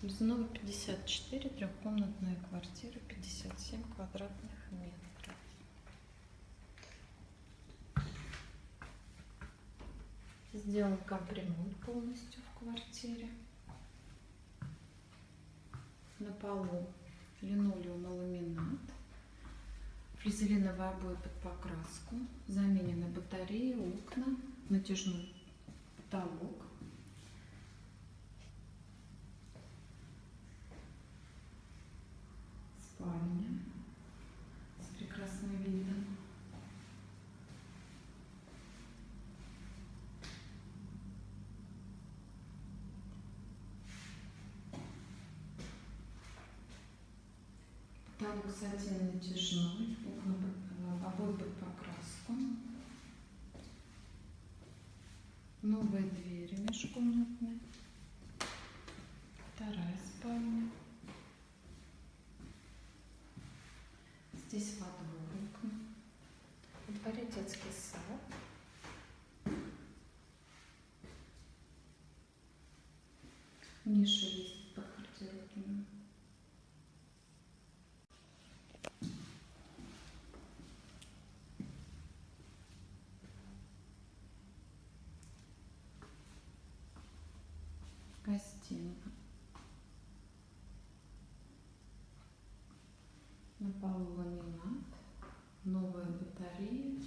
Лизунова 54, трехкомнатная квартира, 57 квадратных метров. Сделан капремонт полностью в квартире. На полу линолеум и ламинат. Флизелиновые обои под покраску. Заменены батареи, окна, натяжной потолок. Спальня с прекрасным видом. Потолок сатин натяжной, обои под покраску. Новые двери межкомнатные. Вторая спальня. Здесь во двор окна. Во дворе детский сад. Ниша есть под гардеробную. Гостиная. На полу ламинат, новые батареи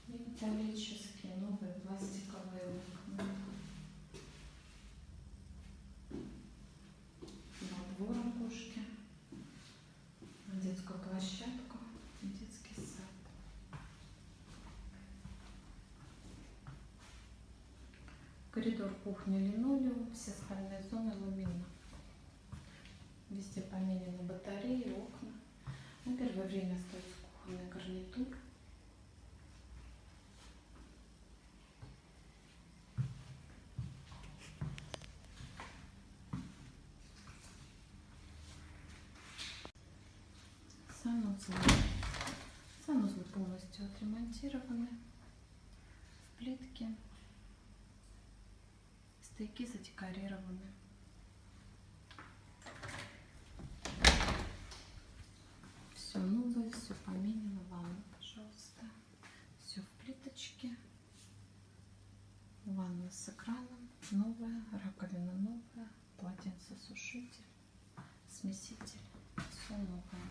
и металлические, новые пластиковые окна. Во двор окошки, на детскую площадку, детский сад. Коридор, кухня, линолеум, все спальные зоны ламинат. Везде поменены батареи, окна. На первое время остается кухонный гарнитур. Санузлы. Санузлы полностью отремонтированы. В плитке. Стойки задекорированы. Все новое, все поменено. Ванна, пожалуйста. Все в плиточке. Ванна с экраном новая, раковина новая, полотенцесушитель, смеситель. Все новое.